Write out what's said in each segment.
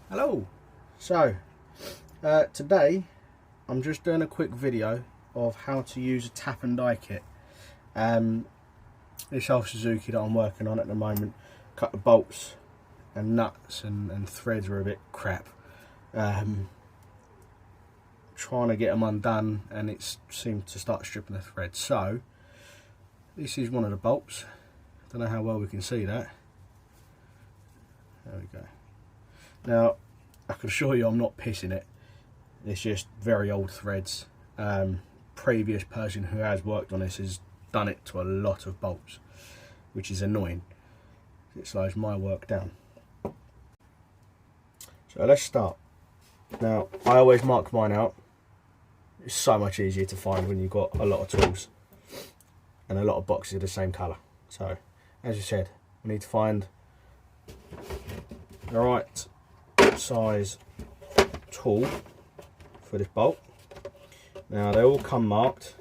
Hello. So today I'm just doing a quick video of how to use a tap and die kit. This old Suzuki that I'm working on at the moment, cut the bolts and nuts and threads are a bit crap. Trying to get them undone and it seemed to start stripping the thread. So this is one of the bolts. Don't know how well we can see that. There we go. Now I can assure you I'm not pissing it. It's just very old threads. Previous person who has worked on this has done it to a lot of bolts, which is annoying. It slows my work down. So let's start. Now I always mark mine out. It's so much easier to find when you've got a lot of tools and a lot of boxes of the same colour. So as I said, we need to find the right size tool for this bolt. Now they all come marked.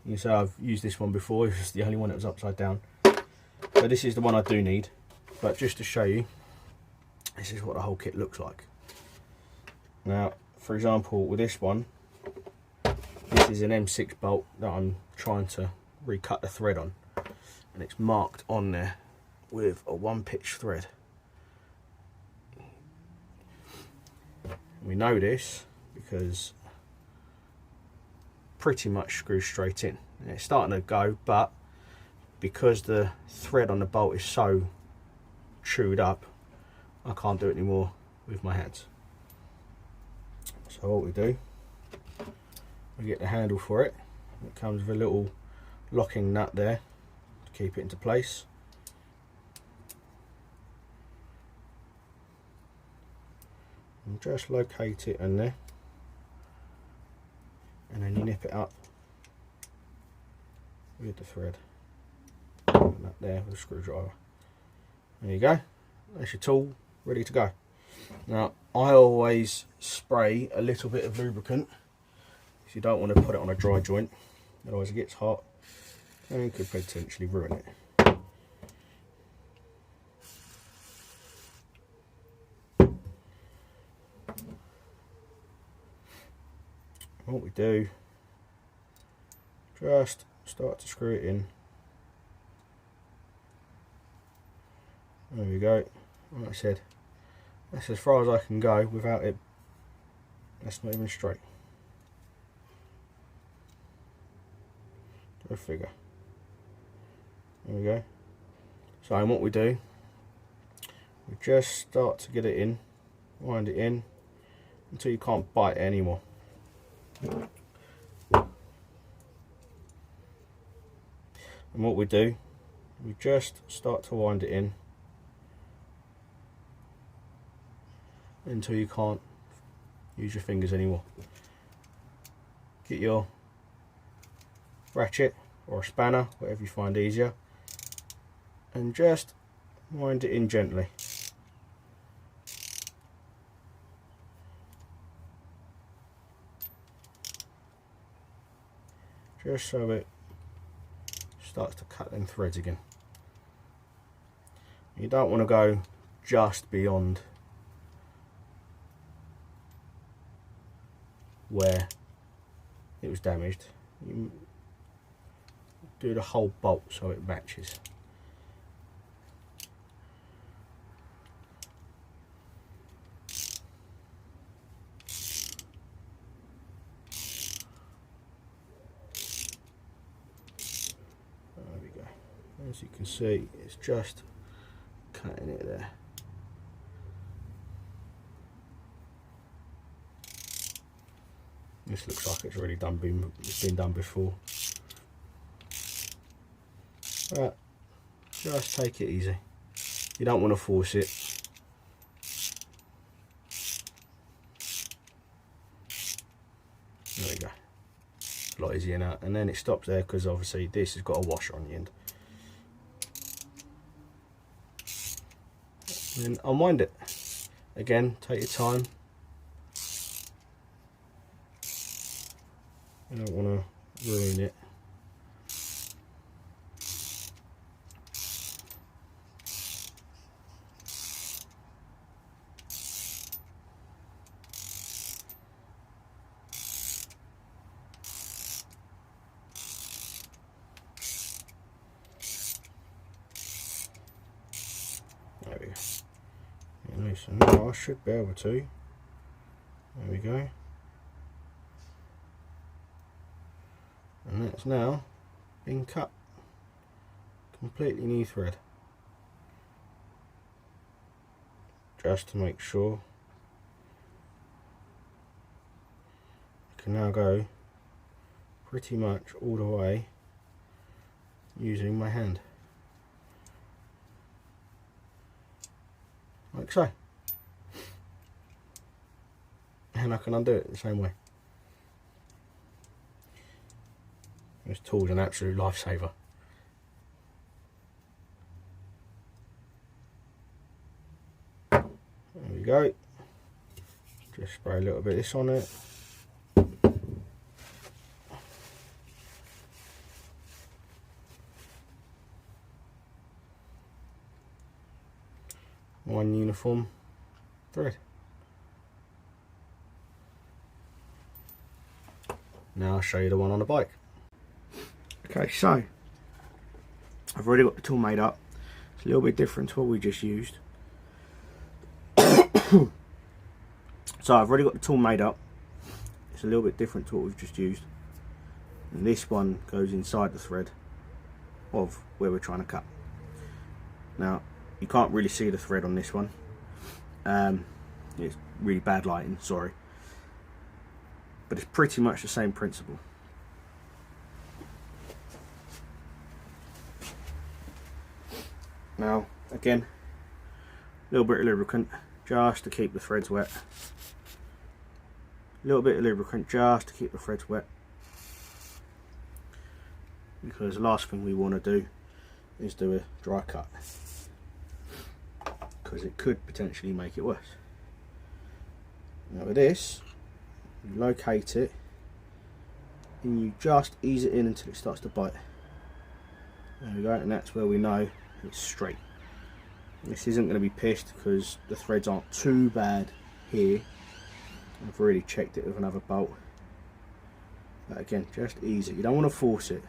You say I've used this one before, it's just the only one that was upside down. So this is the one I do need, but just to show you, this is what the whole kit looks like. Now for example with this one, this is an M6 bolt that I'm trying to recut the thread on, and it's marked on there with a 1-pitch thread. We know this because pretty much screws straight in. And it's starting to go, but because the thread on the bolt is so chewed up, I can't do it anymore with my hands. So what we do, we get the handle for it. It comes with a little locking nut there to keep it into place. And just locate it in there, and then you nip it up with the thread, and up there with a screwdriver. There you go, that's your tool ready to go. Now I always spray a little bit of lubricant, because you don't want to put it on a dry joint, otherwise it gets hot and it could potentially ruin it. What we do, just start to screw it in. There we go. Like I said, that's as far as I can go without it. That's not even straight. Go figure. There we go. So and what we do, we just start to get it in, wind it in until you can't bite it anymore. And what we do, we just start to wind it in until you can't use your fingers anymore. Get your ratchet or a spanner, whatever you find easier, and just wind it in gently. Just so it starts to cut them threads again. You don't want to go just beyond where it was damaged. You do the whole bolt so it matches. There we go. As you can see, it's just cutting it there. This looks like it's already been done before. But just take it easy. You don't want to force it. There we go. A lot easier now. And then it stops there because obviously this has got a washer on the end. And then unwind it. Again, take your time. You don't want to ruin it. Okay, so now I should be able to. There we go. And that's now been cut. Completely new thread. Just to make sure. I can now go pretty much all the way using my hand. Like so. And I can undo it the same way. This tool's an absolute lifesaver. There we go. Just spray a little bit of this on it. One uniform thread. Now I'll show you the one on the bike. Okay, so I've already got the tool made up. It's a little bit different to what we just used. So I've already got the tool made up. It's a little bit different to what we've just used. And this one goes inside the thread of where we're trying to cut. Now, you can't really see the thread on this one. It's really bad lighting, sorry. But it's pretty much the same principle. Now, again, a little bit of lubricant just to keep the threads wet. A little bit of lubricant just to keep the threads wet. Because the last thing we want to do is do a dry cut. Because it could potentially make it worse. Now with this, you locate it and you just ease it in until it starts to bite. There we go, and that's where we know it's straight. This isn't going to be pissed because the threads aren't too bad here. I've already checked it with another bolt. But again, just ease it. You don't want to force it.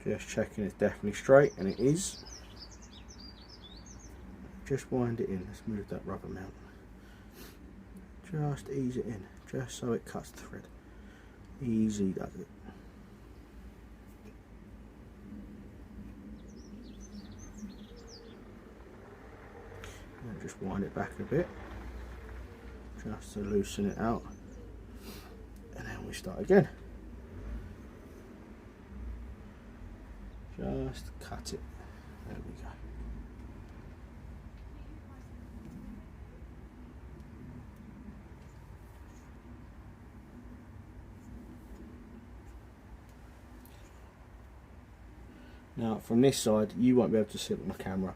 Just checking it's definitely straight, and it is. Just wind it in. Let's move that rubber mount. Just ease it in, just so it cuts the thread. Easy does it. And just wind it back a bit, just to loosen it out, and then we start again. Just cut it. There we go. Now from this side you won't be able to see it on the camera,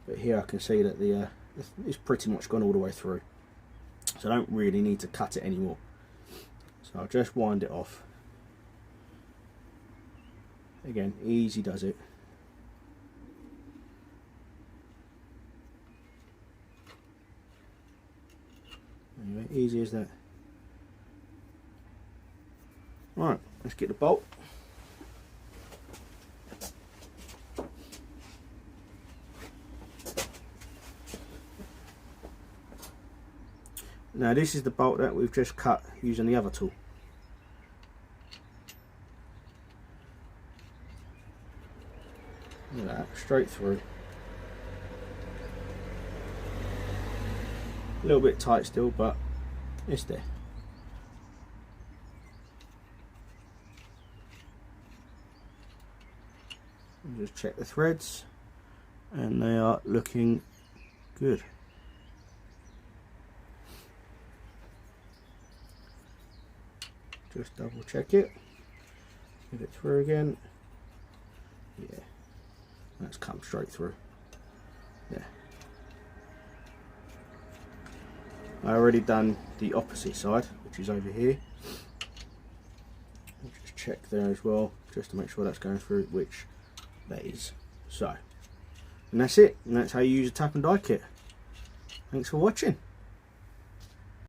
but here I can see that the it's pretty much gone all the way through, so I don't really need to cut it anymore. So I'll just wind it off. Again, easy does it. Anyway, easy as that. Right, let's get the bolt. Now this is the bolt that we've just cut using the other tool. Look at that, straight through. A little bit tight still, but it's there. Just check the threads, and they are looking good. Just double check it, get it through again. Yeah, that's come straight through. Yeah. I already done the opposite side, which is over here. I'll just check there as well, just to make sure that's going through, which that is. So, and that's it, and that's how you use a tap and die kit. Thanks for watching.